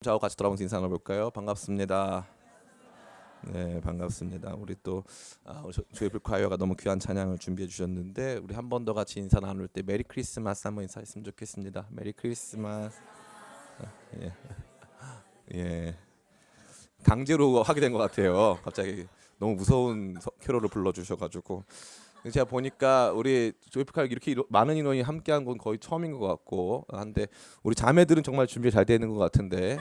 저하고 같이 돌아오면서 인사 나눠볼까요? 반갑습니다. 네, 반갑습니다. 우리 또 조이풀 콰이어가 너무 귀한 찬양을 준비해 주셨는데 우리 한 번 더 같이 인사 나눌 때 메리 크리스마스 한번 인사했으면 좋겠습니다. 메리 크리스마스. 예, 예. 강제로 하게 된 것 같아요. 갑자기 너무 무서운 캐롤을 불러주셔가지고 제가 보니까 우리 조이풀 콰이어 이렇게 많은 인원이 함께한 건 거의 처음인 것 같고 한데 우리 자매들은 정말 준비 잘 되는 것 같은데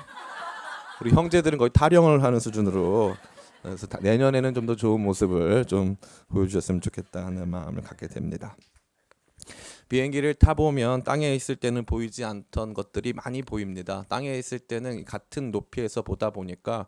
우리 형제들은 거의 타령을 하는 수준으로 그래서 내년에는 좀 더 좋은 모습을 좀 보여주셨으면 좋겠다는 마음을 갖게 됩니다. 비행기를 타보면 땅에 있을 때는 보이지 않던 것들이 많이 보입니다. 땅에 있을 때는 같은 높이에서 보다 보니까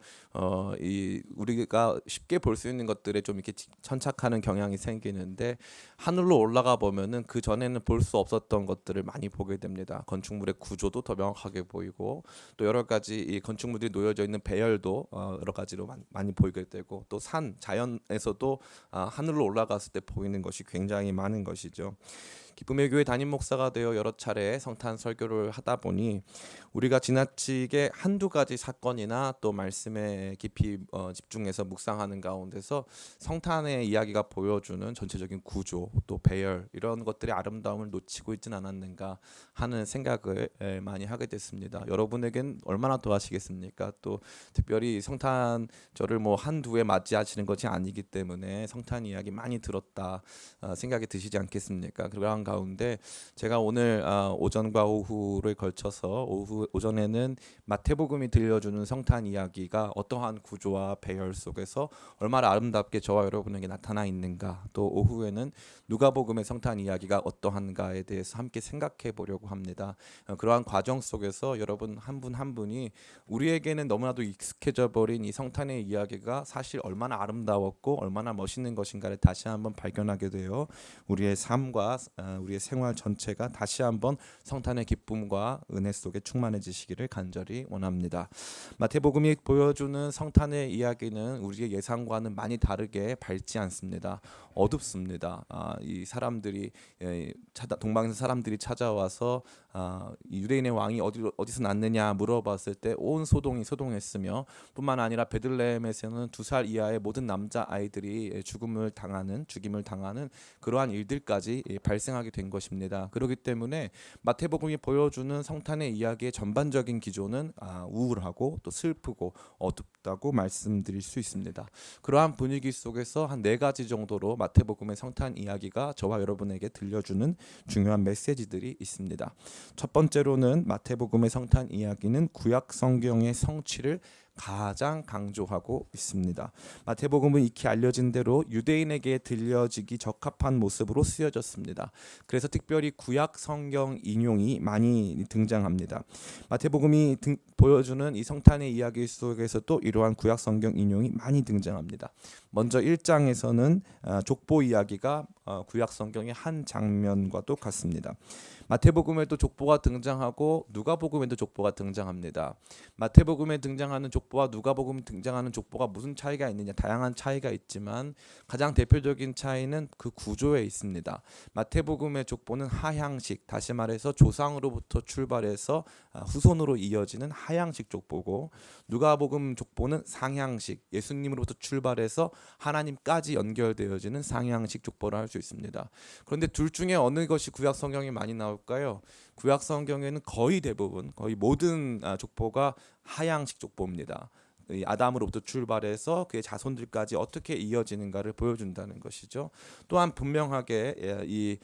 이 우리가 쉽게 볼 수 있는 것들에 좀 이렇게 천착하는 경향이 생기는데 하늘로 올라가 보면은 그 전에는 볼 수 없었던 것들을 많이 보게 됩니다. 건축물의 구조도 더 명확하게 보이고 또 여러 가지 이 건축물들이 놓여져 있는 배열도 여러 가지로 많이 보이게 되고 또 산 자연에서도 하늘로 올라갔을 때 보이는 것이 굉장히 많은 것이죠. 기쁨의 교회 담임 목사가 되어 여러 차례 성탄 설교를 하다 보니 우리가 지나치게 한두 가지 사건이나 또 말씀에 깊이 집중해서 묵상하는 가운데서 성탄의 이야기가 보여주는 전체적인 구조 또 배열 이런 것들의 아름다움을 놓치고 있지는 않았는가 하는 생각을 많이 하게 됐습니다. 여러분에겐 얼마나 더 하시겠습니까? 또 특별히 성탄절을 뭐 한두 해 맞이하시는 것이 아니기 때문에 성탄 이야기 많이 들었다 생각이 드시지 않겠습니까? 그런 가운데 제가 오늘 오전과 오후를 걸쳐서 오전에는 마태복음이 들려주는 성탄 이야기가 어떠한 구조와 배열 속에서 얼마나 아름답게 저와 여러분에게 나타나 있는가, 또 오후에는 누가복음의 성탄 이야기가 어떠한가에 대해서 함께 생각해 보려고 합니다. 그러한 과정 속에서 여러분 한 분 한 분이 우리에게는 너무나도 익숙해져 버린 이 성탄의 이야기가 사실 얼마나 아름다웠고 얼마나 멋있는 것인가를 다시 한번 발견하게 되어 우리의 삶과 우리의 생활 전체가 다시 한번 성탄의 기쁨과 은혜 속에 충만해지시기를 간절히 원합니다. 마태복음이 보여주는 성탄의 이야기는 우리의 예상과는 많이 다르게 밝지 않습니다. 어둡습니다. 이 사람들이 동방에서 사람들이 찾아와서 유대인의 왕이 어디서 났느냐 물어봤을 때 온 소동이 소동했으며 뿐만 아니라 베들레헴에서는 2살 이하의 모든 남자 아이들이 죽임을 당하는 그러한 일들까지 발생하게 된 것입니다. 그렇기 때문에 마태복음이 보여주는 성탄의 이야기의 전반적인 기조는 우울하고 또 슬프고 어둡다고 말씀드릴 수 있습니다. 그러한 분위기 속에서 한 4가지 정도로 마태복음의 성탄 이야기가 저와 여러분에게 들려주는 중요한 메시지들이 있습니다. 첫 번째로는 마태복음의 성탄 이야기는 구약 성경의 성취를 가장 강조하고 있습니다. 마태복음은 익히 알려진 대로 유대인에게 들려지기 적합한 모습으로 쓰여졌습니다. 그래서 특별히 구약 성경 인용이 많이 등장합니다. 마태복음이 보여주는 이 성탄의 이야기 속에서도 이러한 구약 성경 인용이 많이 등장합니다. 먼저 1장에서는 족보 이야기가 구약 성경의 한 장면과도 같습니다. 마태복음에도 족보가 등장하고 누가복음에도 족보가 등장합니다. 마태복음에 등장하는 족보와 누가복음에 등장하는 족보가 무슨 차이가 있느냐, 다양한 차이가 있지만 가장 대표적인 차이는 그 구조에 있습니다. 마태복음의 족보는 하향식, 다시 말해서 조상으로부터 출발해서 후손으로 이어지는 하향식 족보고, 누가복음 족보는 상향식, 예수님으로부터 출발해서 하나님까지 연결되어지는 상향식 족보를 할 수 있습니다. 그런데 둘 중에 어느 것이 구약 성경에 많이 나올까요? 구약 성경에는 거의 대부분, 거의 모든 족보가 하향식 족보입니다. 아담으로부터 출발해서 그의 자손들까지 어떻게 이어지는가를 보여준다는 것이죠. 또한 분명하게 이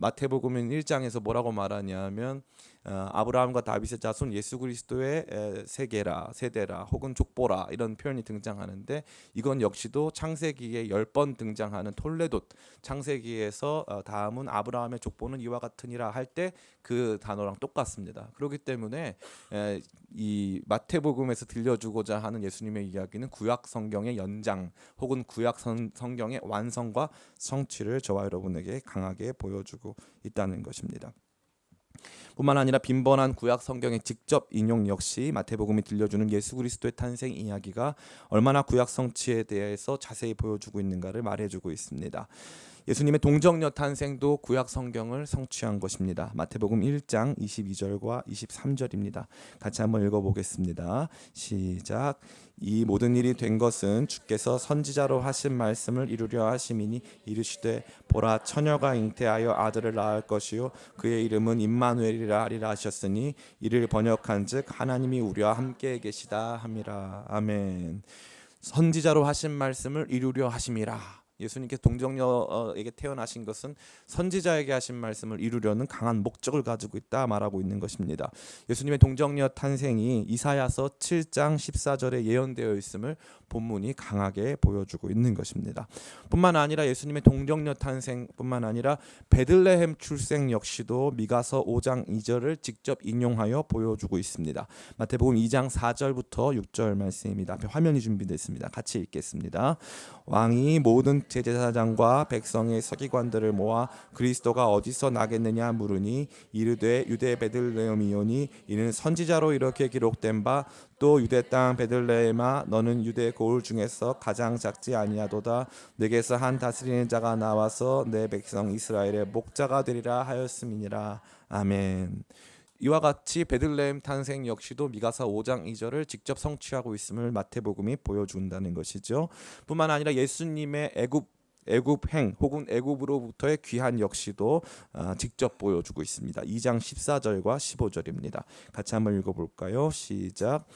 마태복음 1장에서 뭐라고 말하냐면 아브라함과 다윗의 자손 예수 그리스도의 세대라 혹은 족보라 이런 표현이 등장하는데, 이건 역시도 창세기에 10번 등장하는 톨레돗, 창세기에서 다음은 아브라함의 족보는 이와 같으니라 할 때 그 단어랑 똑같습니다. 그렇기 때문에 이 마태복음에서 들려주고자 하는 예수님의 이야기는 구약 성경의 연장 혹은 구약 성경의 완성과 성취를 저와 여러분에게 강하게 보여주고 있다는 것입니다. 뿐만 아니라 빈번한 구약 성경의 직접 인용 역시 마태복음이 들려주는 예수 그리스도의 탄생 이야기가 얼마나 구약 성취에 대해서 자세히 보여주고 있는가를 말해주고 있습니다. 예수님의 동정녀 탄생도 구약 성경을 성취한 것입니다. 마태복음 1장 22절과 23절입니다. 같이 한번 읽어보겠습니다. 시작. 이 모든 일이 된 것은 주께서 선지자로 하신 말씀을 이루려 하심이니 이르시되 보라 처녀가 잉태하여 아들을 낳을 것이요 그의 이름은 임마누엘이라 하리라 하셨으니 이를 번역한즉 하나님이 우리와 함께 계시다 함이라. 아멘. 선지자로 하신 말씀을 이루려 하심이라. 예수님께서 동정녀에게 태어나신 것은 선지자에게 하신 말씀을 이루려는 강한 목적을 가지고 있다 말하고 있는 것입니다. 예수님의 동정녀 탄생이 이사야서 7장 14절에 예언되어 있음을 본문이 강하게 보여주고 있는 것입니다. 뿐만 아니라 예수님의 동정녀 탄생뿐만 아니라 베들레헴 출생 역시도 미가서 5장 2절을 직접 인용하여 보여주고 있습니다. 마태복음 2장 4절부터 6절 말씀입니다. 앞에 화면이 준비되어 있습니다. 같이 읽겠습니다. 왕이 모든 제사장과 백성의 서기관들을 모아 그리스도가 어디서 나겠느냐 물으니 이르되 유대 베들레헴이오니 이는 선지자로 이렇게 기록된 바 또 유대 땅 베들레헴아 너는 유대 고을 중에서 가장 작지 아니하도다 내게서 한 다스리는 자가 나와서 내 백성 이스라엘의 목자가 되리라 하였음이니라. 아멘. 이와 같이 베들레헴 탄생 역시도 미가서 5장 2절을 직접 성취하고 있음을 마태복음이 보여준다는 것이죠. 뿐만 아니라 예수님의 애굽행 혹은 애굽으로부터의 귀환 역시도 직접 보여주고 있습니다. 2장 14절과 15절입니다. 같이 한번 읽어볼까요? 시작.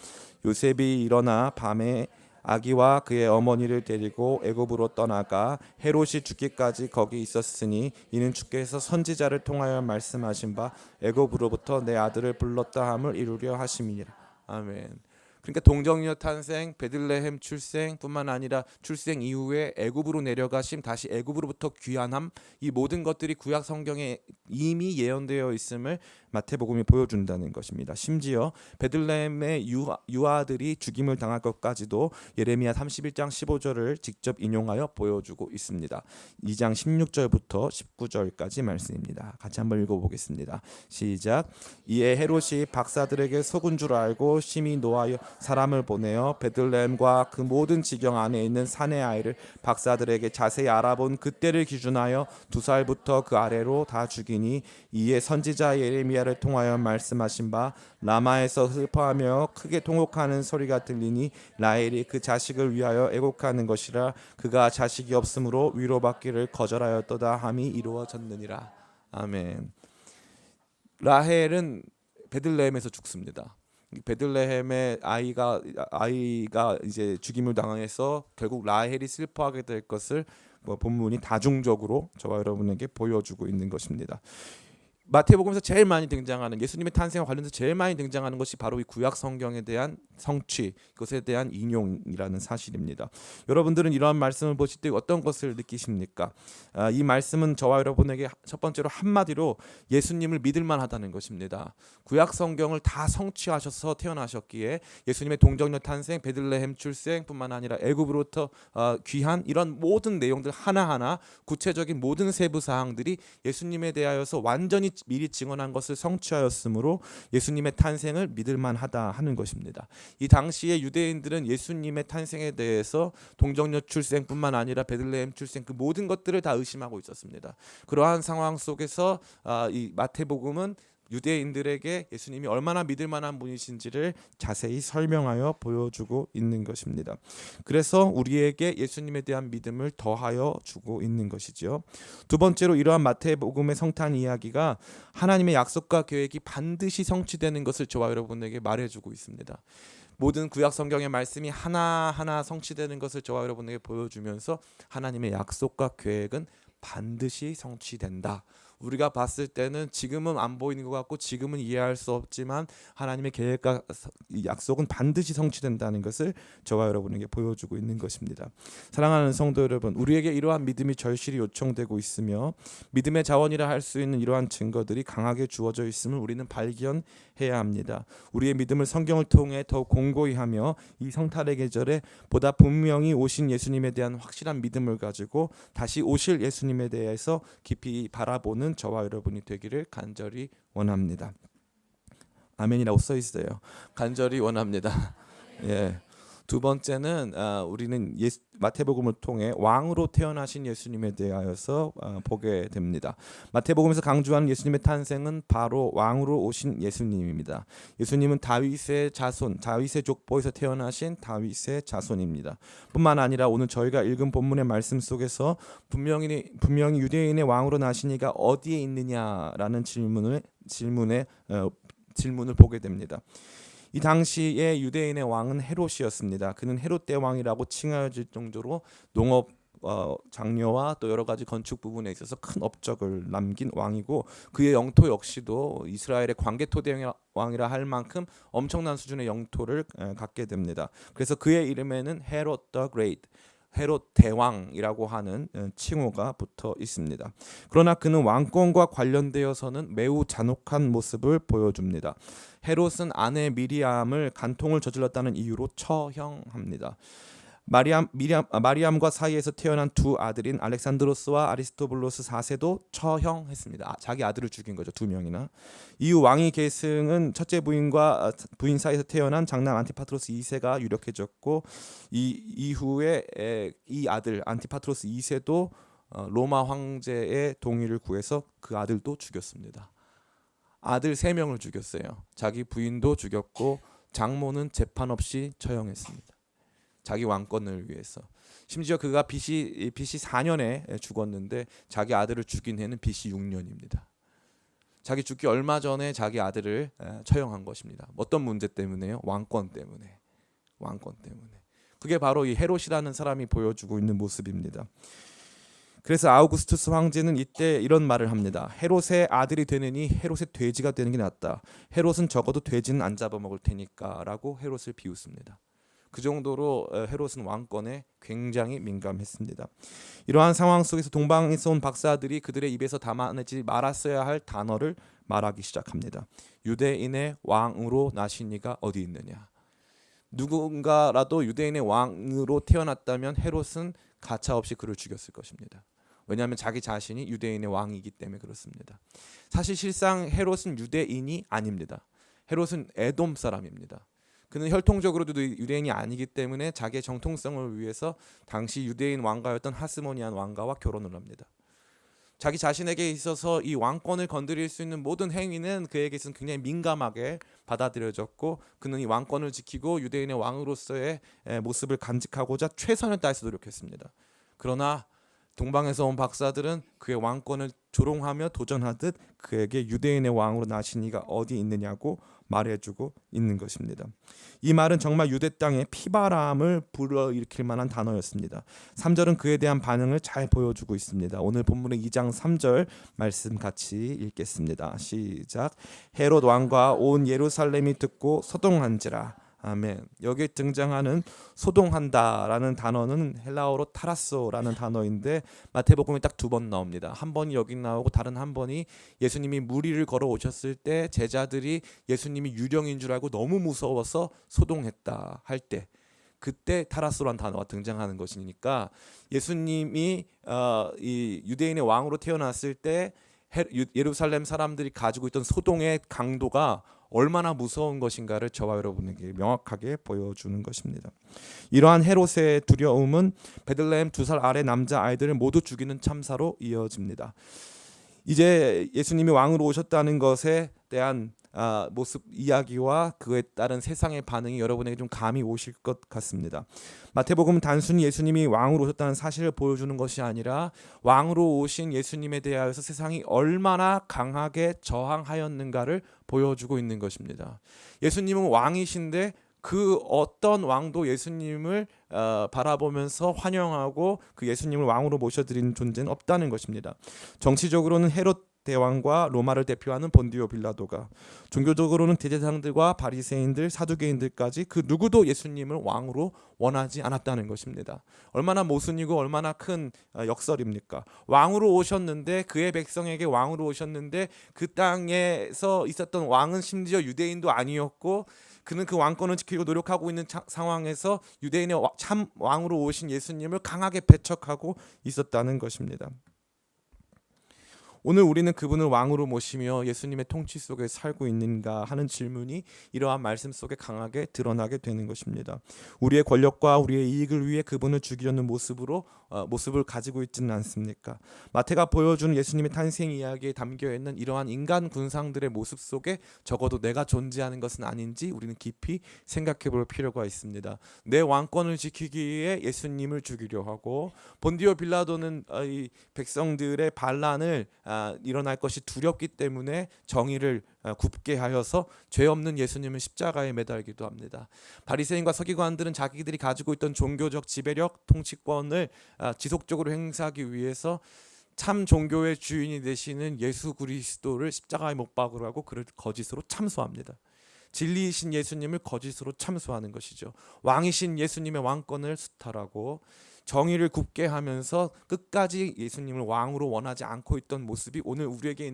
요셉이 일어나 밤에 아기와 그의 어머니를 데리고 애굽으로 떠나가 헤롯이 죽기까지 거기 있었으니 이는 주께서 선지자를 통하여 말씀하신 바 애굽으로부터 내 아들을 불렀다 함을 이루려 하심이니라. 아멘. 그러니까 동정녀 탄생, 베들레헴 출생뿐만 아니라 출생 이후에 애굽으로 내려가심, 다시 애굽으로부터 귀환함, 이 모든 것들이 구약 성경에 이미 예언되어 있음을 마태복음이 보여준다는 것입니다. 심지어 베들레헴의 유아들이 죽임을 당할 것까지도 예레미야 31장 15절을 직접 인용하여 보여주고 있습니다. 2장 16절부터 19절까지 말씀입니다. 같이 한번 읽어보겠습니다. 시작. 이에 헤롯이 박사들에게 속은 줄 알고 심히 노하여 사람을 보내어 베들레헴과 그 모든 지경 안에 있는 산의 아이를 박사들에게 자세히 알아본 그때를 기준하여 2살부터 그 아래로 다 죽이니 이에 선지자 예레미야를 통하여 말씀하신 바 라마에서 슬퍼하며 크게 통곡하는 소리가 들리니 라헬이 그 자식을 위하여 애곡하는 것이라 그가 자식이 없으므로 위로받기를 거절하였도다 함이 이루어졌느니라. 아멘. 라헬은 베들레헴에서 죽습니다. 베들레헴의 아이가 이제 죽임을 당해서 결국 라헬이 슬퍼하게 될 것을 본문이 다중적으로 저와 여러분에게 보여주고 있는 것입니다. 마태복음에서 제일 많이 등장하는 예수님의 탄생과 관련해서 제일 많이 등장하는 것이 바로 이 구약 성경에 대한 성취, 그것에 대한 인용이라는 사실입니다. 여러분들은 이러한 말씀을 보실 때 어떤 것을 느끼십니까? 이 말씀은 저와 여러분에게 첫 번째로 한마디로 예수님을 믿을 만하다는 것입니다. 구약 성경을 다 성취하셔서 태어나셨기에 예수님의 동정녀 탄생, 베들레헴 출생뿐만 아니라 애굽으로부터 귀환, 이런 모든 내용들 하나하나 구체적인 모든 세부 사항들이 예수님에 대하여서 완전히 미리 증언한 것을 성취하였으므로 예수님의 탄생을 믿을 만하다 하는 것입니다. 이 당시에 유대인들은 예수님의 탄생에 대해서 동정녀 출생뿐만 아니라 베들레헴 출생 그 모든 것들을 다 의심하고 있었습니다. 그러한 상황 속에서 이 마태복음은 유대인들에게 예수님이 얼마나 믿을 만한 분이신지를 자세히 설명하여 보여주고 있는 것입니다. 그래서 우리에게 예수님에 대한 믿음을 더하여 주고 있는 것이죠. 두 번째로 이러한 마태복음의 성탄 이야기가 하나님의 약속과 계획이 반드시 성취되는 것을 저와 여러분에게 말해주고 있습니다. 모든 구약 성경의 말씀이 하나하나 성취되는 것을 저와 여러분에게 보여주면서 하나님의 약속과 계획은 반드시 성취된다. 우리가 봤을 때는 지금은 안 보이는 것 같고 지금은 이해할 수 없지만 하나님의 계획과 약속은 반드시 성취된다는 것을 저와 여러분에게 보여주고 있는 것입니다. 사랑하는 성도 여러분, 우리에게 이러한 믿음이 절실히 요청되고 있으며 믿음의 자원이라 할 수 있는 이러한 증거들이 강하게 주어져 있음을 우리는 발견해야 합니다. 우리의 믿음을 성경을 통해 더 공고히 하며 이 성탄의 계절에 보다 분명히 오신 예수님에 대한 확실한 믿음을 가지고 다시 오실 예수님에 대해서 깊이 바라보는 저와 여러분이 되기를 간절히 원합니다. 아멘이라고 써 있어요. 간절히 원합니다. 예. 두 번째는 우리는 마태복음을 통해 왕으로 태어나신 예수님에 대하여서 보게 됩니다. 마태복음에서 강조하는 예수님의 탄생은 바로 왕으로 오신 예수님입니다. 예수님은 다윗의 자손, 다윗의 족보에서 태어나신 다윗의 자손입니다. 뿐만 아니라 오늘 저희가 읽은 본문의 말씀 속에서 분명히 유대인의 왕으로 나신 이가 어디에 있느냐라는 질문을 보게 됩니다. 이 당시에 유대인의 왕은 헤롯이었습니다. 그는 헤롯 대왕이라고 칭하여질 정도로 농업 장려와 또 여러 가지 건축 부분에 있어서 큰 업적을 남긴 왕이고, 그의 영토 역시도 이스라엘의 광개토 대왕이라 할 만큼 엄청난 수준의 영토를 갖게 됩니다. 그래서 그의 이름에는 헤롯 더 그레이트, 헤롯 대왕이라고 하는 칭호가 붙어 있습니다. 그러나 그는 왕권과 관련되어서는 매우 잔혹한 모습을 보여줍니다. 헤롯은 아내 미리암을 간통을 저질렀다는 이유로 처형합니다. 마리암과 사이에서 태어난 두 아들인 알렉산드로스와 아리스토블로스 4세도 처형했습니다. 자기 아들을 죽인 거죠. 두 명이나. 이후 왕위 계승은 첫째 부인과 부인 사이에서 태어난 장남 안티파트로스 2세가 유력해졌고, 이후에 이 아들 안티파트로스 2세도 로마 황제의 동의를 구해서 그 아들도 죽였습니다. 아들 3명을 죽였어요. 자기 부인도 죽였고 장모는 재판 없이 처형했습니다. 자기 왕권을 위해서. 심지어 그가 BC 4년에 죽었는데 자기 아들을 죽인 해는 BC 6년입니다. 자기 죽기 얼마 전에 자기 아들을 처형한 것입니다. 어떤 문제 때문에요? 왕권 때문에. 그게 바로 이 헤롯이라는 사람이 보여주고 있는 모습입니다. 그래서 아우구스투스 황제는 이때 이런 말을 합니다. 헤롯의 아들이 되느니 헤롯의 돼지가 되는 게 낫다. 헤롯은 적어도 돼지는 안 잡아먹을 테니까 라고 헤롯을 비웃습니다. 그 정도로 헤롯은 왕권에 굉장히 민감했습니다. 이러한 상황 속에서 동방에서 온 박사들이 그들의 입에서 담아내지 말았어야 할 단어를 말하기 시작합니다. 유대인의 왕으로 나신 이가 어디 있느냐. 누군가라도 유대인의 왕으로 태어났다면 헤롯은 가차없이 그를 죽였을 것입니다. 왜냐하면 자기 자신이 유대인의 왕이기 때문에 그렇습니다. 사실 실상 헤롯은 유대인이 아닙니다. 헤롯은 에돔 사람입니다. 그는 혈통적으로도 유대인이 아니기 때문에 자기의 정통성을 위해서 당시 유대인 왕가였던 하스모니안 왕가와 결혼을 합니다. 자기 자신에게 있어서 이 왕권을 건드릴 수 있는 모든 행위는 그에게 있어서는 굉장히 민감하게 받아들여졌고, 그는 이 왕권을 지키고 유대인의 왕으로서의 모습을 간직하고자 최선을 다해서 노력했습니다. 그러나 동방에서 온 박사들은 그의 왕권을 조롱하며 도전하듯 그에게 유대인의 왕으로 나신 이가 어디 있느냐고 말해주고 있는 것입니다. 이 말은 정말 유대 땅에 피바람을 불어일으킬 만한 단어였습니다. 3절은 그에 대한 반응을 잘 보여주고 있습니다. 오늘 본문의 2장 3절 말씀 같이 읽겠습니다. 시작. 헤롯 왕과 온 예루살렘이 듣고 소동한지라. 아멘. 여기에 등장하는 소동한다라는 단어는 헬라어로 타라소라는 단어인데 마태복음에 딱 2번 나옵니다. 한 번이 여기 나오고 다른 한 번이 예수님이 무리를 걸어 오셨을 때 제자들이 예수님이 유령인 줄 알고 너무 무서워서 소동했다 할 때, 그때 타라소라는 단어가 등장하는 것이니까 예수님이 이 유대인의 왕으로 태어났을 때 예루살렘 사람들이 가지고 있던 소동의 강도가 얼마나 무서운 것인가를 저와 여러분에게 명확하게 보여주는 것입니다. 이러한 헤롯의 두려움은 베들레헴 2살 아래 남자 아이들을 모두 죽이는 참사로 이어집니다. 이제 예수님이 왕으로 오셨다는 것에 대한 모습 이야기와 그에 따른 세상의 반응이 여러분에게 좀 감이 오실 것 같습니다. 마태복음은 단순히 예수님이 왕으로 오셨다는 사실을 보여주는 것이 아니라 왕으로 오신 예수님에 대하여서 세상이 얼마나 강하게 저항하였는가를 보여주고 있는 것입니다. 예수님은 왕이신데 그 어떤 왕도 예수님을 바라보면서 환영하고 그 예수님을 왕으로 모셔드리는 존재는 없다는 것입니다. 정치적으로는 헤롯 대왕과 로마를 대표하는 본디오 빌라도가, 종교적으로는 대제사장들과 바리새인들, 사두개인들까지 그 누구도 예수님을 왕으로 원하지 않았다는 것입니다. 얼마나 모순이고 얼마나 큰 역설입니까? 왕으로 오셨는데, 그의 백성에게 왕으로 오셨는데 그 땅에서 있었던 왕은 심지어 유대인도 아니었고, 그는 그 왕권을 지키려고 노력하고 있는 상황에서 유대인의 참 왕으로 오신 예수님을 강하게 배척하고 있었다는 것입니다. 오늘 우리는 그분을 왕으로 모시며 예수님의 통치 속에 살고 있는가 하는 질문이 이러한 말씀 속에 강하게 드러나게 되는 것입니다. 우리의 권력과 우리의 이익을 위해 그분을 죽이려는 모습을 가지고 있지는 않습니까? 마태가 보여준 예수님의 탄생 이야기에 담겨 있는 이러한 인간 군상들의 모습 속에 적어도 내가 존재하는 것은 아닌지 우리는 깊이 생각해 볼 필요가 있습니다. 내 왕권을 지키기 위해 예수님을 죽이려 하고, 본디오 빌라도는 이 백성들의 반란을 일어날 것이 두렵기 때문에 정의를 굽게 하여서 죄 없는 예수님을 십자가에 매달기도 합니다. 바리새인과 서기관들은 자기들이 가지고 있던 종교적 지배력, 통치권을 지속적으로 행사하기 위해서 참 종교의 주인이 되시는 예수 그리스도를 십자가에 못 박으라고 그를 거짓으로 참소합니다. 진리이신 예수님을 거짓으로 참소하는 것이죠. 왕이신 예수님의 왕권을 수탈하고 정의를 굽게 하면서 끝까지 예수님을 왕으로 원하지 않고 있던 모습이 오늘 우리에게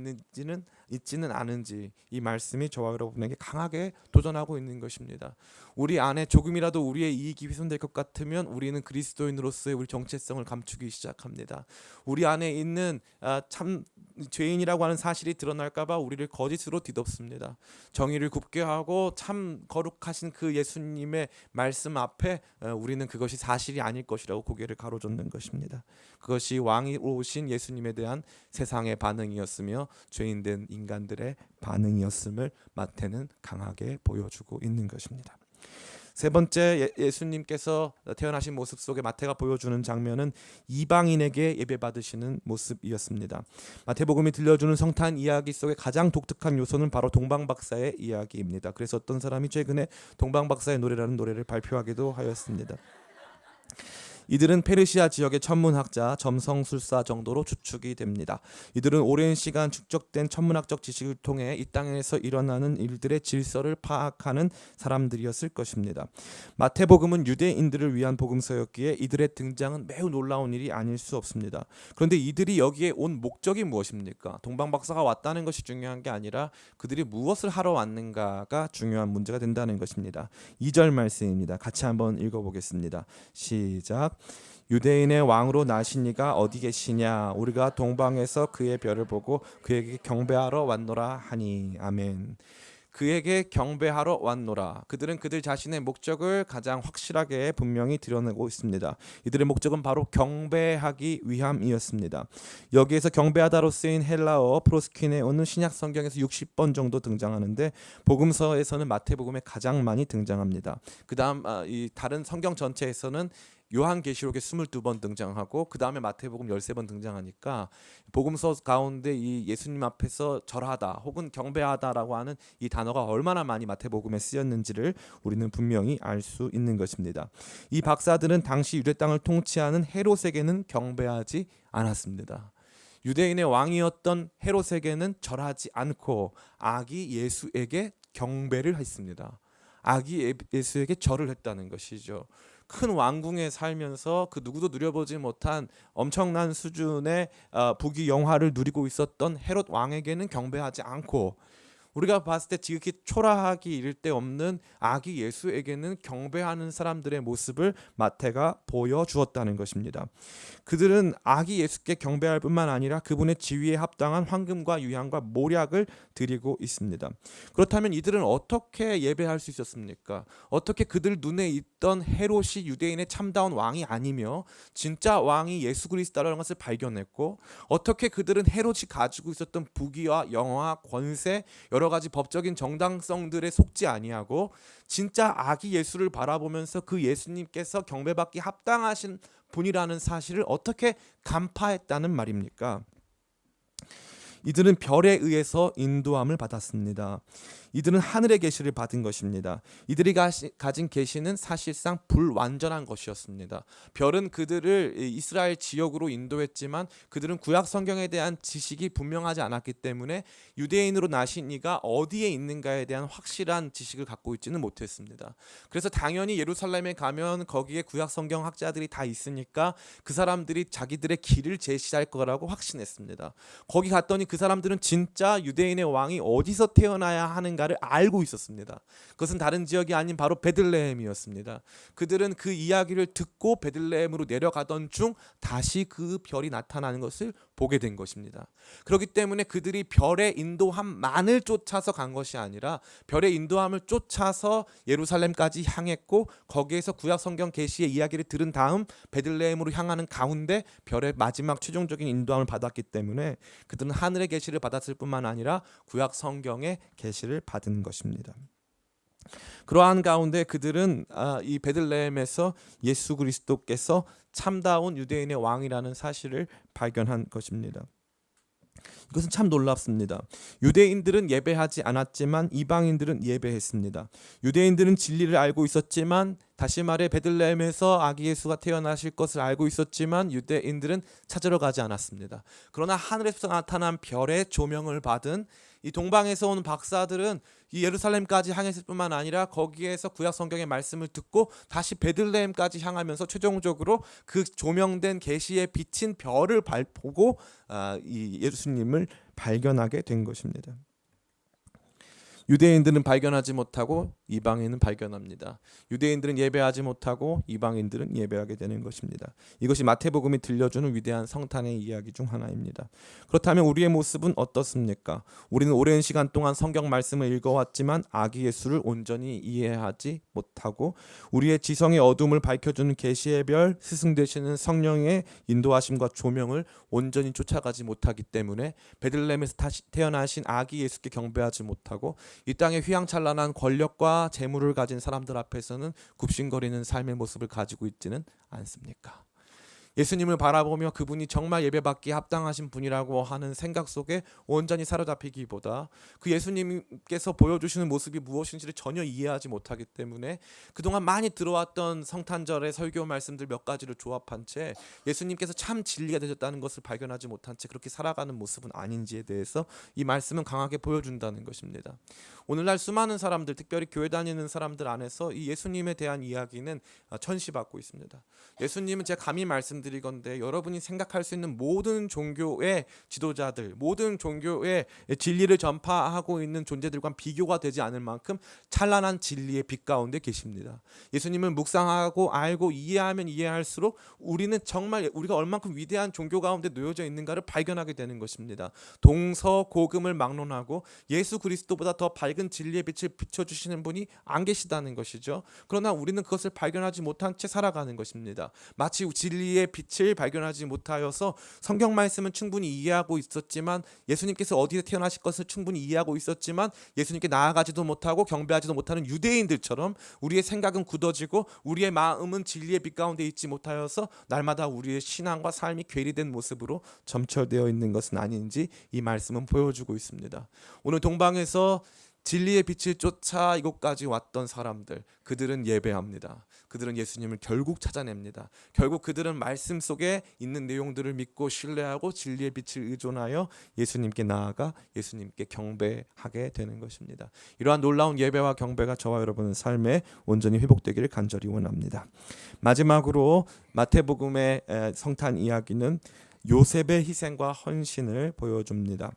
있지는 않은지, 이 말씀이 저와 여러분에게 강하게 도전하고 있는 것입니다. 우리 안에 조금이라도 우리의 이익이 훼손될 것 같으면 우리는 그리스도인으로서의 우리 정체성을 감추기 시작합니다. 우리 안에 있는 참 죄인이라고 하는 사실이 드러날까봐 우리를 거짓으로 뒤덮습니다. 정의를 굽게 하고 참 거룩하신 그 예수님의 말씀 앞에 우리는 그것이 사실이 아닐 것이라고 고개를 가로젓는 것입니다. 그것이 왕이 오신 예수님에 대한 세상의 반응이었으며 죄인된 인간들의 반응이었음을 마태는 강하게 보여주고 있는 것입니다. 세 번째, 예수님께서 태어나신 모습 속에 마태가 보여주는 장면은 이방인에게 예배받으시는 모습이었습니다. 마태복음이 들려주는 성탄 이야기 속에 가장 독특한 요소는 바로 동방박사의 이야기입니다. 그래서 어떤 사람이 최근에 동방박사의 노래라는 노래를 발표하기도 하였습니다. 이들은 페르시아 지역의 천문학자, 점성술사 정도로 추측이 됩니다. 이들은 오랜 시간 축적된 천문학적 지식을 통해 이 땅에서 일어나는 일들의 질서를 파악하는 사람들이었을 것입니다. 마태복음은 유대인들을 위한 복음서였기에 이들의 등장은 매우 놀라운 일이 아닐 수 없습니다. 그런데 이들이 여기에 온 목적이 무엇입니까? 동방박사가 왔다는 것이 중요한 게 아니라 그들이 무엇을 하러 왔는가가 중요한 문제가 된다는 것입니다. 2절 말씀입니다. 같이 한번 읽어보겠습니다. 시작. 유대인의 왕으로 나신 이가 어디 계시냐? 우리가 동방에서 그의 별을 보고 그에게 경배하러 왔노라 하니. 아멘. 그에게 경배하러 왔노라. 그들은 그들 자신의 목적을 가장 확실하게 분명히 드러내고 있습니다. 이들의 목적은 바로 경배하기 위함이었습니다. 여기에서 경배하다로 쓰인 헬라어 프로스키네오는 신약 성경에서 60번 정도 등장하는데 복음서에서는 마태복음에 가장 많이 등장합니다. 그다음 이 다른 성경 전체에서는 요한계시록에 22번 등장하고 그 다음에 마태복음 13번 등장하니까 복음서 가운데 이 예수님 앞에서 절하다 혹은 경배하다라고 하는 이 단어가 얼마나 많이 마태복음에 쓰였는지를 우리는 분명히 알 수 있는 것입니다. 이 박사들은 당시 유대 땅을 통치하는 헤롯에게는 경배하지 않았습니다. 유대인의 왕이었던 헤롯에게는 절하지 않고 아기 예수에게 경배를 했습니다. 아기 예수에게 절을 했다는 것이죠. 큰 왕궁에 살면서 그 누구도 누려보지 못한 엄청난 수준의 부귀 영화를 누리고 있었던 헤롯 왕에게는 경배하지 않고, 우리가 봤을 때 지극히 초라하기 이를 데 없는 아기 예수에게는 경배하는 사람들의 모습을 마태가 보여주었다는 것입니다. 그들은 아기 예수께 경배할 뿐만 아니라 그분의 지위에 합당한 황금과 유향과 모략을 드리고 있습니다. 그렇다면 이들은 어떻게 예배할 수 있었습니까? 어떻게 그들 눈에 있던 헤롯이 유대인의 참다운 왕이 아니며 진짜 왕이 예수 그리스도라는 것을 발견했고, 어떻게 그들은 헤롯이 가지고 있었던 부귀와 영화, 권세, 여러 가지 법적인 정당성들에 속지 아니하고 진짜 아기 예수를 바라보면서 그 예수님께서 경배받기 합당하신 분이라는 사실을 어떻게 간파했다는 말입니까? 이들은 별에 의해서 인도함을 받았습니다. 이들은 하늘의 계시를 받은 것입니다. 이들이 가진 계시는 사실상 불완전한 것이었습니다. 별은 그들을 이스라엘 지역으로 인도했지만 그들은 구약 성경에 대한 지식이 분명하지 않았기 때문에 유대인으로 나신 이가 어디에 있는가에 대한 확실한 지식을 갖고 있지는 못했습니다. 그래서 당연히 예루살렘에 가면 거기에 구약 성경 학자들이 다 있으니까 그 사람들이 자기들의 길을 제시할 거라고 확신했습니다. 거기 갔더니 그 사람들은 진짜 유대인의 왕이 어디서 태어나야 하는가 있는가를 알고 있었습니다. 그것은 다른 지역이 아닌 바로 베들레헴이었습니다. 그들은 그 이야기를 듣고 베들레헴으로 내려가던 중 다시 그 별이 나타나는 것을 보게 된 것입니다. 그렇기 때문에 그들이 별의 인도함만을 쫓아서 간 것이 아니라 별의 인도함을 쫓아서 예루살렘까지 향했고, 거기에서 구약 성경 계시의 이야기를 들은 다음 베들레헴으로 향하는 가운데 별의 마지막 최종적인 인도함을 받았기 때문에 그들은 하늘의 계시를 받았을 뿐만 아니라 구약 성경의 계시를 받은 것입니다. 그러한 가운데 그들은 이 베들레헴에서 예수 그리스도께서 참다운 유대인의 왕이라는 사실을 발견한 것입니다. 이것은 참 놀랍습니다. 유대인들은 예배하지 않았지만 이방인들은 예배했습니다. 유대인들은 진리를 알고 있었지만, 다시 말해 베들레헴에서 아기 예수가 태어나실 것을 알고 있었지만 유대인들은 찾으러 가지 않았습니다. 그러나 하늘에서 나타난 별의 조명을 받은 이 동방에서 온 박사들은 이 예루살렘까지 향했을 뿐만 아니라 거기에서 구약 성경의 말씀을 듣고 다시 베들레헴까지 향하면서 최종적으로 그 조명된 계시에 비친 별을 보고 이 예수님을 발견하게 된 것입니다. 유대인들은 발견하지 못하고 이방인은 발견합니다. 유대인들은 예배하지 못하고 이방인들은 예배하게 되는 것입니다. 이것이 마태복음이 들려주는 위대한 성탄의 이야기 중 하나입니다. 그렇다면 우리의 모습은 어떻습니까? 우리는 오랜 시간 동안 성경 말씀을 읽어왔지만 아기 예수를 온전히 이해하지 못하고, 우리의 지성의 어둠을 밝혀주는 계시의 별, 스승 되시는 성령의 인도하심과 조명을 온전히 쫓아가지 못하기 때문에 베들레헴에서 다시 태어나신 아기 예수께 경배하지 못하고, 이 땅의 휘황찬란한 권력과 재물을 가진 사람들 앞에서는 굽신거리는 삶의 모습을 가지고 있지는 않습니까? 예수님을 바라보며 그분이 정말 예배받기에 합당하신 분이라고 하는 생각 속에 온전히 사로잡히기보다 그 예수님께서 보여주시는 모습이 무엇인지를 전혀 이해하지 못하기 때문에 그동안 많이 들어왔던 성탄절의 설교 말씀들 몇 가지를 조합한 채 예수님께서 참 진리가 되셨다는 것을 발견하지 못한 채 그렇게 살아가는 모습은 아닌지에 대해서 이 말씀은 강하게 보여준다는 것입니다. 오늘날 수많은 사람들, 특별히 교회 다니는 사람들 안에서 이 예수님에 대한 이야기는 천시받고 있습니다. 예수님은 제가 감히 말씀드리건대 여러분이 생각할 수 있는 모든 종교의 지도자들, 모든 종교의 진리를 전파하고 있는 존재들과 비교가 되지 않을 만큼 찬란한 진리의 빛 가운데 계십니다. 예수님을 묵상하고 알고 이해하면 이해할수록 우리는 정말 우리가 얼만큼 위대한 종교 가운데 놓여져 있는가를 발견하게 되는 것입니다. 동서고금을 막론하고 예수 그리스도보다 더 밝은 진리의 빛을 비춰주시는 분이 안 계시다는 것이죠. 그러나 우리는 그것을 발견하지 못한 채 살아가는 것입니다. 마치 진리의 빛을 발견하지 못하여서 성경 말씀은 충분히 이해하고 있었지만, 예수님께서 어디에 태어나실 것을 충분히 이해하고 있었지만 예수님께 나아가지도 못하고 경배하지도 못하는 유대인들처럼 우리의 생각은 굳어지고 우리의 마음은 진리의 빛 가운데 있지 못하여서 날마다 우리의 신앙과 삶이 괴리된 모습으로 점철되어 있는 것은 아닌지 이 말씀은 보여주고 있습니다. 오늘 동방에서 진리의 빛을 쫓아 이곳까지 왔던 사람들, 그들은 예배합니다. 그들은 예수님을 결국 찾아냅니다. 결국 그들은 말씀 속에 있는 내용들을 믿고 신뢰하고 진리의 빛을 의존하여 예수님께 나아가 예수님께 경배하게 되는 것입니다. 이러한 놀라운 예배와 경배가 저와 여러분의 삶에 온전히 회복되기를 간절히 원합니다. 마지막으로 마태복음의 성탄 이야기는 요셉의 희생과 헌신을 보여줍니다.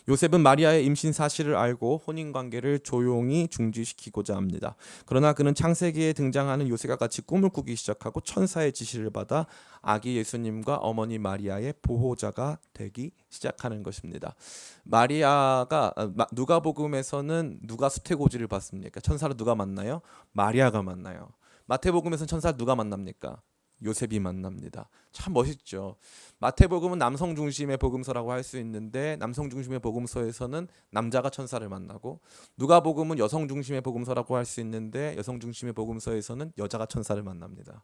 요셉은 마리아의 임신 사실을 알고 혼인관계를 조용히 중지시키고자 합니다. 그러나 그는 창세기에 등장하는 요셉과 같이 꿈을 꾸기 시작하고 천사의 지시를 받아 아기 예수님과 어머니 마리아의 보호자가 되기 시작하는 것입니다. 마리아가 누가복음에서는 누가 수태고지를 받습니까? 천사를 누가 만나요? 마리아가 만나요. 마태복음에서는 천사를 누가 만납니까? 요셉이 만납니다. 참 멋있죠. 마태복음은 남성 중심의 복음서라고 할 수 있는데 남성 중심의 복음서에서는 남자가 천사를 만나고, 누가복음은 여성 중심의 복음서라고 할 수 있는데 여성 중심의 복음서에서는 여자가 천사를 만납니다.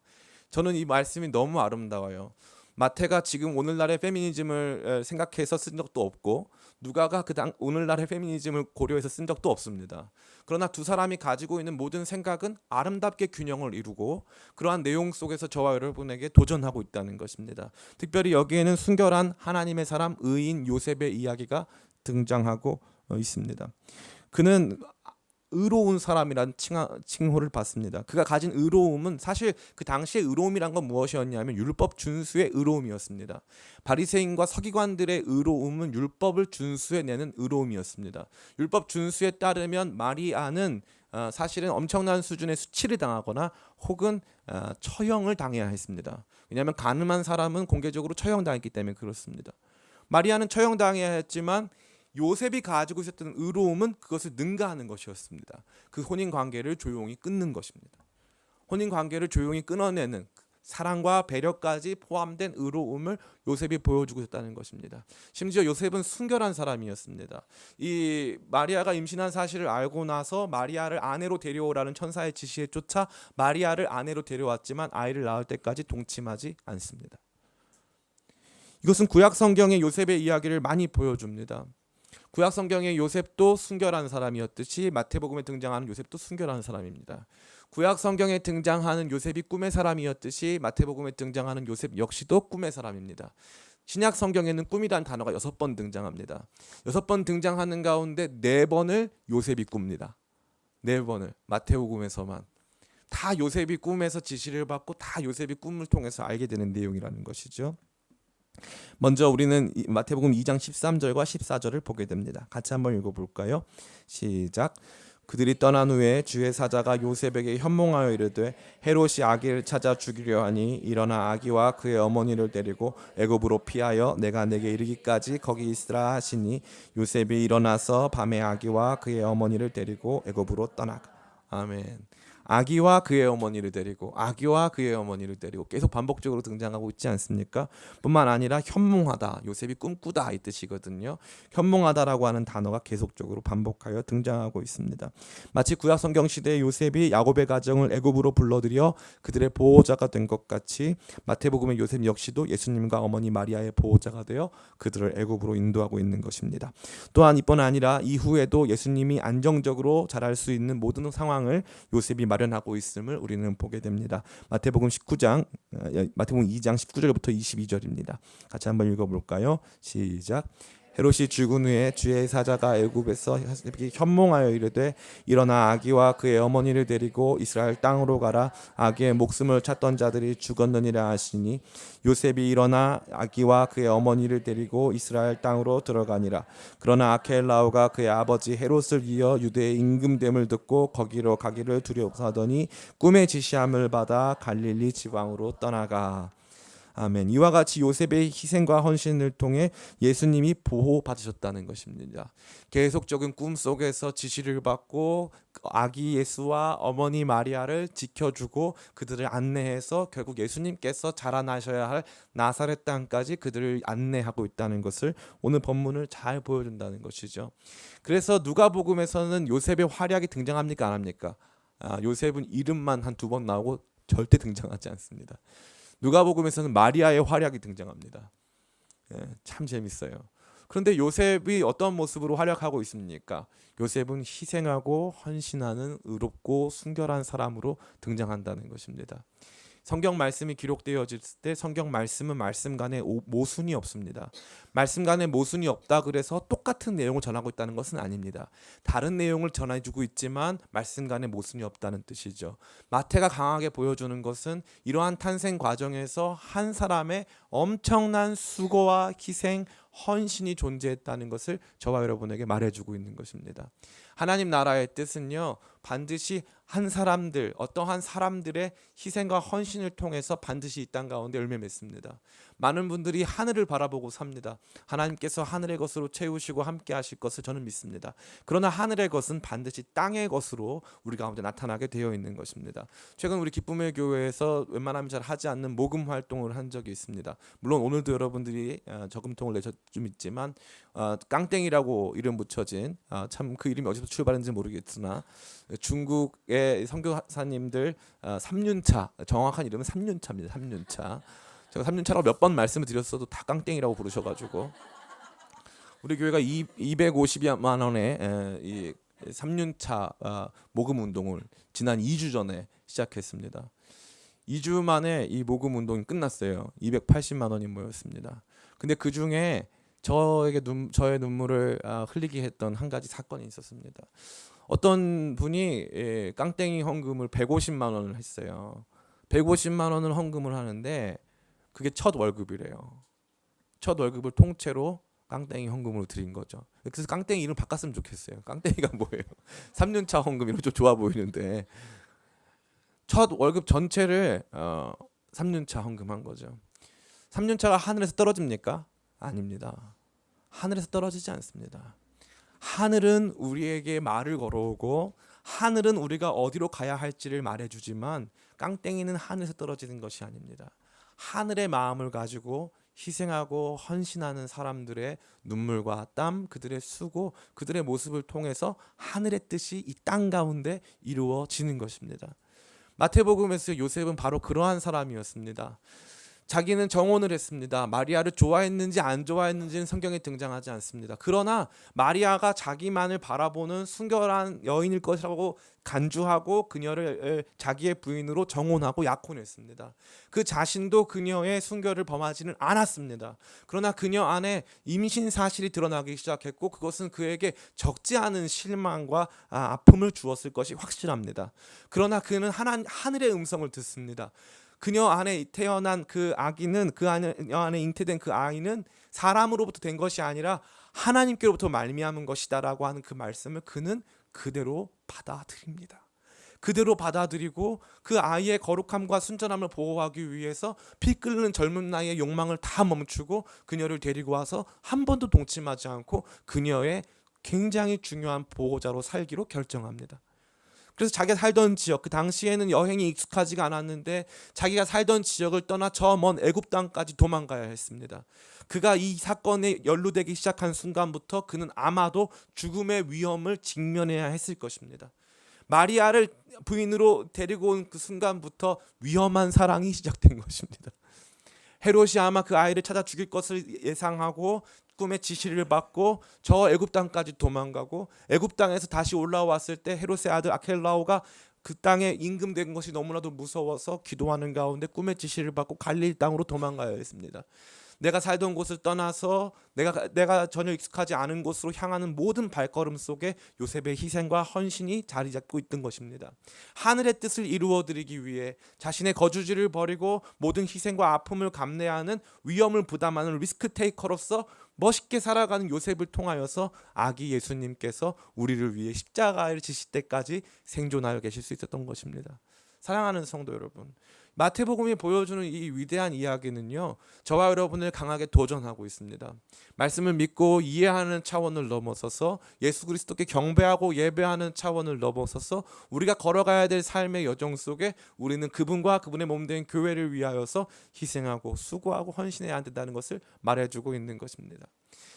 저는 이 말씀이 너무 아름다워요. 마태가 지금 오늘날의 페미니즘을 생각해서 쓴 적도 없고, 누가가 오늘날의 페미니즘을 고려해서 쓴 적도 없습니다. 그러나 두 사람이 가지고 있는 모든 생각은 아름답게 균형을 이루고 그러한 내용 속에서 저와 여러분에게 도전하고 있다는 것입니다. 특별히 여기에는 순결한 하나님의 사람 의인 요셉의 이야기가 등장하고 있습니다. 그는 의로운 사람이라는 칭호를 받습니다. 그가 가진 의로움은 사실 그 당시의 의로움이란 건 무엇이었냐면 율법 준수의 의로움이었습니다. 바리새인과 서기관들의 의로움은 율법을 준수해내는 의로움이었습니다. 율법 준수에 따르면 마리아는 사실은 엄청난 수준의 수치를 당하거나 혹은 처형을 당해야 했습니다. 왜냐하면 가늠한 사람은 공개적으로 처형당했기 때문에 그렇습니다. 마리아는 처형당해야 했지만 요셉이 가지고 있었던 의로움은 그것을 능가하는 것이었습니다. 그 혼인 관계를 조용히 끊는 것입니다. 혼인 관계를 조용히 끊어내는 사랑과 배려까지 포함된 의로움을 요셉이 보여주고 있다는 것입니다. 심지어 요셉은 순결한 사람이었습니다. 이 마리아가 임신한 사실을 알고 나서 마리아를 아내로 데려오라는 천사의 지시에 쫓아 마리아를 아내로 데려왔지만 아이를 낳을 때까지 동침하지 않습니다. 이것은 구약 성경의 요셉의 이야기를 많이 보여줍니다. 구약 성경의 요셉도 순결한 사람이었듯이 마태복음에 등장하는 요셉도 순결한 사람입니다. 구약 성경에 등장하는 요셉이 꿈의 사람이었듯이 마태복음에 등장하는 요셉 역시도 꿈의 사람입니다. 신약 성경에는 꿈이라는 단어가 6번 등장합니다. 6번 등장하는 가운데 4번을 요셉이 꿉니다. 4번을 마태복음에서만. 다 요셉이 꿈에서 지시를 받고 다 요셉이 꿈을 통해서 알게 되는 내용이라는 것이죠. 먼저 우리는 마태복음 2장 13절과 14절을 보게 됩니다. 같이 한번 읽어볼까요? 시작. 그들이 떠난 후에 주의 사자가 요셉에게 현몽하여 이르되 헤롯이 아기를 찾아 죽이려 하니 일어나 아기와 그의 어머니를 데리고 애굽으로 피하여 내가 내게 이르기까지 거기 있으라 하시니 요셉이 일어나서 밤에 아기와 그의 어머니를 데리고 애굽으로 떠나가. 아멘. 아기와 그의 어머니를 데리고 아기와 그의 어머니를 데리고 계속 반복적으로 등장하고 있지 않습니까? 뿐만 아니라 현몽하다, 요셉이 꿈꾸다 이 뜻이거든요. 현몽하다라고 하는 단어가 계속적으로 반복하여 등장하고 있습니다. 마치 구약 성경 시대의 요셉이 야곱의 가정을 애굽으로 불러들여 그들의 보호자가 된 것 같이 마태복음의 요셉 역시도 예수님과 어머니 마리아의 보호자가 되어 그들을 애굽으로 인도하고 있는 것입니다. 또한 이뿐 아니라 이후에도 예수님이 안정적으로 자랄 수 있는 모든 상황을 요셉이 마련하고 있음을 우리는 보게 됩니다. 마태복음 2장 19절부터 22절입니다. 같이 한번 읽어볼까요? 시작. 헤롯이 죽은 후에 주의 사자가 애굽에서 요셉에게 현몽하여 이르되 일어나 아기와 그의 어머니를 데리고 이스라엘 땅으로 가라. 아기의 목숨을 찾던 자들이 죽었느니라 하시니 요셉이 일어나 아기와 그의 어머니를 데리고 이스라엘 땅으로 들어가니라. 그러나 아켈라오가 그의 아버지 헤롯을 이어 유대의 임금됨을 듣고 거기로 가기를 두려워하더니 꿈의 지시함을 받아 갈릴리 지방으로 떠나가. 아멘. 이와 같이 요셉의 희생과 헌신을 통해 예수님이 보호받으셨다는 것입니다. 계속적인 꿈 속에서 지시를 받고 아기 예수와 어머니 마리아를 지켜주고 그들을 안내해서 결국 예수님께서 자라나셔야 할 나사렛 땅까지 그들을 안내하고 있다는 것을 오늘 본문을 잘 보여준다는 것이죠. 그래서 누가복음에서는 요셉의 활약이 등장합니까 안 합니까? 요셉은 이름만 한 2번 나오고 절대 등장하지 않습니다. 누가복음에서는 마리아의 활약이 등장합니다. 참 재밌어요. 그런데 요셉이 어떤 모습으로 활약하고 있습니까? 요셉은 희생하고 헌신하는 의롭고 순결한 사람으로 등장한다는 것입니다. 성경 말씀이 기록되어질 때 성경 말씀은 말씀 간에 모순이 없습니다. 말씀 간에 모순이 없다 그래서 똑같은 내용을 전하고 있다는 것은 아닙니다. 다른 내용을 전해주고 있지만 말씀 간에 모순이 없다는 뜻이죠. 마태가 강하게 보여주는 것은 이러한 탄생 과정에서 한 사람의 엄청난 수고와 희생, 헌신이 존재했다는 것을 저와 여러분에게 말해주고 있는 것입니다. 하나님 나라의 뜻은요, 반드시 한 사람들, 어떠한 사람들의 희생과 헌신을 통해서 반드시 이 땅 가운데 열매 맺습니다. 많은 분들이 하늘을 바라보고 삽니다. 하나님께서 하늘의 것으로 채우시고 함께 하실 것을 저는 믿습니다. 그러나 하늘의 것은 반드시 땅의 것으로 우리 가운데 나타나게 되어 있는 것입니다. 최근 우리 기쁨의 교회에서 웬만하면 잘 하지 않는 모금 활동을 한 적이 있습니다. 물론 오늘도 여러분들이 저금통을 내셨좀 있지만 깡땡이라고 이름 붙여진 참 그 이름이 어디서 출발했는지 모르겠으나 중국의 선교사님들 3년차, 정확한 이름은 3년차입니다. 3년차. 제가 3년차라고 몇 번 말씀을 드렸어도 다 깡땡이라고 부르셔가지고 우리 교회가 250만 원의 이 3년차 모금 운동을 지난 2주 전에 시작했습니다. 2주 만에 이 모금 운동이 끝났어요. 280만 원이 모였습니다. 근데 그 중에 저의 눈물을 흘리게 했던 한 가지 사건이 있었습니다. 어떤 분이 깡땡이 헌금을 150만 원을 했어요. 150만 원을 헌금을 하는데 그게 첫 월급이래요. 첫 월급을 통째로 깡땡이 헌금으로 드린 거죠. 그래서 깡땡이 이름 바꿨으면 좋겠어요. 깡땡이가 뭐예요? 3년차 헌금 이름 좀 좋아 보이는데 첫 월급 전체를 3년차 헌금한 거죠. 3년차가 하늘에서 떨어집니까? 아닙니다. 하늘에서 떨어지지 않습니다. 하늘은 우리에게 말을 걸어오고 하늘은 우리가 어디로 가야 할지를 말해주지만 깡땡이는 하늘에서 떨어지는 것이 아닙니다. 하늘의 마음을 가지고 희생하고 헌신하는 사람들의 눈물과 땀, 그들의 수고, 그들의 모습을 통해서 하늘의 뜻이 이 땅 가운데 이루어지는 것입니다. 마태복음에서 요셉은 바로 그러한 사람이었습니다. 자기는 정혼을 했습니다. 마리아를 좋아했는지 안 좋아했는지는 성경에 등장하지 않습니다. 그러나 마리아가 자기만을 바라보는 순결한 여인일 것이라고 간주하고 그녀를 자기의 부인으로 정혼하고 약혼했습니다. 그 자신도 그녀의 순결을 범하지는 않았습니다. 그러나 그녀 안에 임신 사실이 드러나기 시작했고 그것은 그에게 적지 않은 실망과 아픔을 주었을 것이 확실합니다. 그러나 그는 하늘의 음성을 듣습니다. 그녀 안에 태어난 그 아기는 그녀 안에 잉태된 그 아이는 사람으로부터 된 것이 아니라 하나님께로부터 말미암은 것이다라고 하는 그 말씀을 그는 그대로 받아들입니다. 그대로 받아들이고 그 아이의 거룩함과 순전함을 보호하기 위해서 피 끓는 젊은 나이의 욕망을 다 멈추고 그녀를 데리고 와서 한 번도 동침하지 않고 그녀의 굉장히 중요한 보호자로 살기로 결정합니다. 그래서 자기가 살던 지역, 그 당시에는 여행이 익숙하지가 않았는데 자기가 살던 지역을 떠나 저 먼 애굽 땅까지 도망가야 했습니다. 그가 이 사건에 연루되기 시작한 순간부터 그는 아마도 죽음의 위험을 직면해야 했을 것입니다. 마리아를 부인으로 데리고 온 그 순간부터 위험한 사랑이 시작된 것입니다. 헤롯이 아마 그 아이를 찾아 죽일 것을 예상하고 꿈의 지시를 받고 저 애굽 땅까지 도망가고 애굽 땅에서 다시 올라왔을 때 헤롯의 아들 아켈라오가 그 땅에 임금된 것이 너무나도 무서워서 기도하는 가운데 꿈의 지시를 받고 갈릴리 땅으로 도망가야 했습니다. 내가 살던 곳을 떠나서 내가 전혀 익숙하지 않은 곳으로 향하는 모든 발걸음 속에 요셉의 희생과 헌신이 자리 잡고 있던 것입니다. 하늘의 뜻을 이루어드리기 위해 자신의 거주지를 버리고 모든 희생과 아픔을 감내하는 위험을 부담하는 리스크 테이커로서 멋있게 살아가는 요셉을 통하여서 아기 예수님께서 우리를 위해 십자가를 지실 때까지 생존하여 계실 수 있었던 것입니다. 사랑하는 성도 여러분, 마태복음이 보여주는 이 위대한 이야기는요, 저와 여러분을 강하게 도전하고 있습니다. 말씀을 믿고 이해하는 차원을 넘어서서 예수 그리스도께 경배하고 예배하는 차원을 넘어서서 우리가 걸어가야 될 삶의 여정 속에 우리는 그분과 그분의 몸된 교회를 위하여서 희생하고 수고하고 헌신해야 한다는 것을 말해주고 있는 것입니다.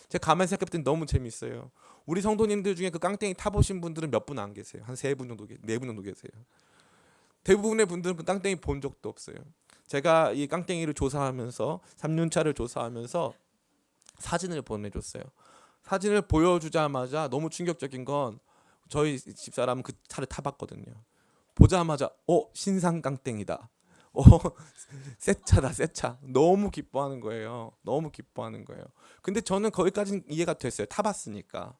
제가 가만히 생각해봤더니 너무 재밌어요. 우리 성도님들 중에 그 깡땡이 타보신 분들은 몇 분 안 계세요. 한 3분 정도, 4분 정도 계세요. 대부분의 분들은 그 깡땡이 본 적도 없어요. 제가 이 깡땡이를 조사하면서 3년차를 조사하면서 사진을 보내줬어요. 사진을 보여주자마자 너무 충격적인 건 저희 집사람은 그 차를 타봤거든요. 보자마자 신상 깡땡이다. 새 차다, 새 차. 너무 기뻐하는 거예요. 너무 기뻐하는 거예요. 근데 저는 거기까지는 이해가 됐어요. 타봤으니까.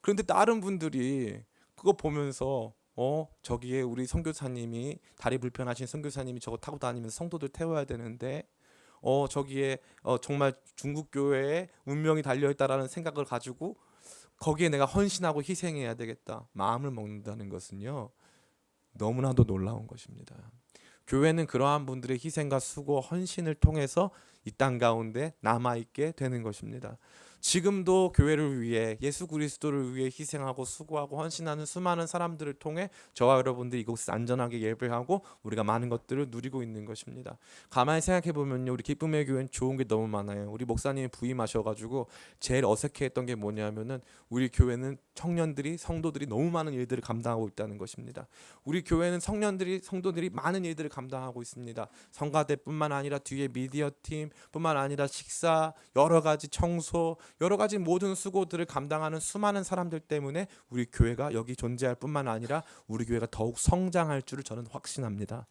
그런데 다른 분들이 그거 보면서 저기에 우리 선교사님이 다리 불편하신 선교사님이 저거 타고 다니면서 성도들 태워야 되는데 저기에 정말 중국 교회의 운명이 달려 있다라는 생각을 가지고 거기에 내가 헌신하고 희생해야 되겠다 마음을 먹는다는 것은요, 너무나도 놀라운 것입니다. 교회는 그러한 분들의 희생과 수고, 헌신을 통해서 이 땅 가운데 남아있게 되는 것입니다. 지금도 교회를 위해 예수 그리스도를 위해 희생하고 수고하고 헌신하는 수많은 사람들을 통해 저와 여러분들이 이곳에서 안전하게 예배하고 우리가 많은 것들을 누리고 있는 것입니다. 가만히 생각해 보면요, 우리 기쁨의 교회는 좋은 게 너무 많아요. 우리 목사님이 부임하셔가지고 제일 어색해했던 게 뭐냐면은 우리 교회는 청년들이 성도들이 너무 많은 일들을 감당하고 있다는 것입니다. 우리 교회는 성도들이 많은 일들을 감당하고 있습니다. 성가대뿐만 아니라 뒤에 미디어 팀뿐만 아니라 식사, 여러 가지 청소, 여러 가지 모든 수고들을 감당하는 수많은 사람들 때문에 우리 교회가 여기 존재할 뿐만 아니라 우리 교회가 더욱 성장할 줄을 저는 확신합니다.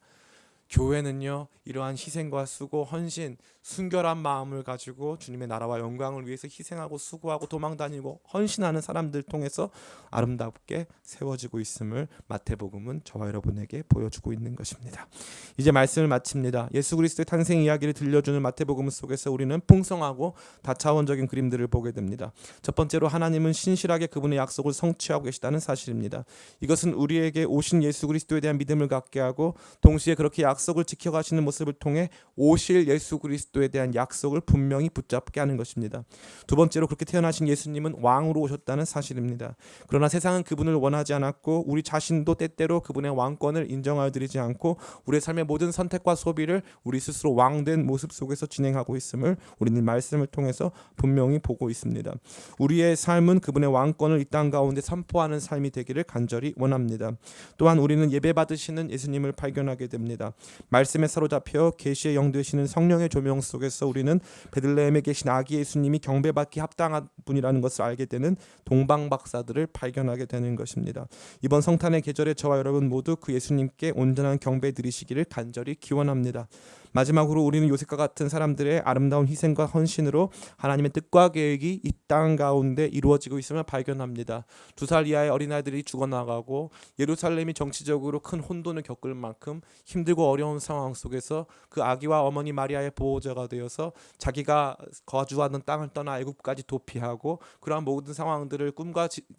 교회는요, 이러한 희생과 수고, 헌신, 순결한 마음을 가지고 주님의 나라와 영광을 위해서 희생하고 수고하고 도망다니고 헌신하는 사람들 통해서 아름답게 세워지고 있음을 마태복음은 저와 여러분에게 보여주고 있는 것입니다. 이제 말씀을 마칩니다. 예수 그리스도의 탄생 이야기를 들려주는 마태복음 속에서 우리는 풍성하고 다차원적인 그림들을 보게 됩니다. 첫 번째로 하나님은 신실하게 그분의 약속을 성취하고 계시다는 사실입니다. 이것은 우리에게 오신 예수 그리스도에 대한 믿음을 갖게 하고 동시에 그렇게 약속을 지켜가시는 모습을 통해 오실 예수 그리스도에 대한 약속을 분명히 붙잡게 하는 것입니다. 두 번째로 그렇게 태어나신 예수님은 왕으로 오셨다는 사실입니다. 그러나 세상은 그분을 원하지 않았고 우리 자신도 때때로 그분의 왕권을 인정하여 드리지 않고 우리의 삶의 모든 선택과 소비를 우리 스스로 왕된 모습 속에서 진행하고 있음을 우리는 말씀을 통해서 분명히 보고 있습니다. 우리의 삶은 그분의 왕권을 이 땅 가운데 선포하는 삶이 되기를 간절히 원합니다. 또한 우리는 예배 받으시는 예수님을 발견하게 됩니다. 말씀에 사로잡혀 계시의 영 되시는 성령의 조명 속에서 우리는 베들레헴에 계신 아기 예수님이 경배받기 합당한 분이라는 것을 알게 되는 동방박사들을 발견하게 되는 것입니다. 이번 성탄의 계절에 저와 여러분 모두 그 예수님께 온전한 경배 드리시기를 간절히 기원합니다. 마지막으로 우리는 요셉과 같은 사람들의 아름다운 희생과 헌신으로 하나님의 뜻과 계획이 이 땅 가운데 이루어지고 있음을 발견합니다. 2살 이하의 어린아이들이 죽어나가고 예루살렘이 정치적으로 큰 혼돈을 겪을 만큼 힘들고 어려운 상황 속에서 그 아기와 어머니 마리아의 보호자가 되어서 자기가 거주하는 땅을 떠나 애굽까지 도피하고 그러한 모든 상황들을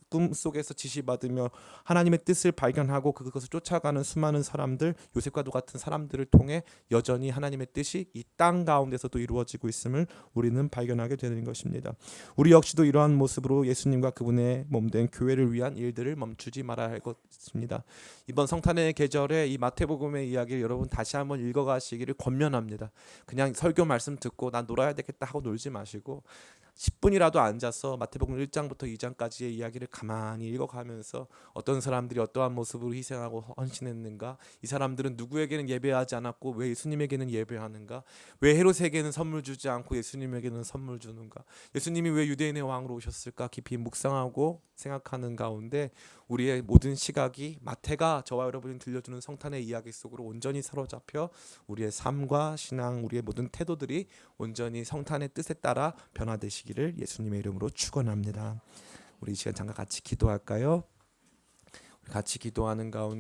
꿈 속에서 지시받으며 하나님의 뜻을 발견하고 그것을 쫓아가는 수많은 사람들, 요셉과도 같은 사람들을 통해 여전히 하나님의 뜻이 이 땅 가운데서도 이루어지고 있음을 우리는 발견하게 되는 것입니다. 우리 역시도 이러한 모습으로 예수님과 그분의 몸된 교회를 위한 일들을 멈추지 말아야 할 것입니다. 이번 성탄의 계절에 이 마태복음의 이야기를 여러분 다시 한번 읽어가시기를 권면합니다. 그냥 설교 말씀 듣고 난 놀아야 되겠다 하고 놀지 마시고 10분이라도 앉아서 마태복음 1장부터 2장까지의 이야기를 가만히 읽어가면서 어떤 사람들이 어떠한 모습으로 희생하고 헌신했는가, 이 사람들은 누구에게는 예배하지 않았고 왜 예수님에게는 예배하는가, 왜 헤롯에게는 선물 주지 않고 예수님에게는 선물 주는가, 예수님이 왜 유대인의 왕으로 오셨을까 깊이 묵상하고 생각하는 가운데 우리의 모든 시각이 마태가 저와 여러분이 들려주는 성탄의 이야기 속으로 온전히 사로잡혀 우리의 삶과 신앙, 우리의 모든 태도들이 온전히 성탄의 뜻에 따라 변화되시기를 예수님의 이름으로 축원합니다. 우리 이 시간 잠깐 같이 기도할까요? 같이 기도하는 가운데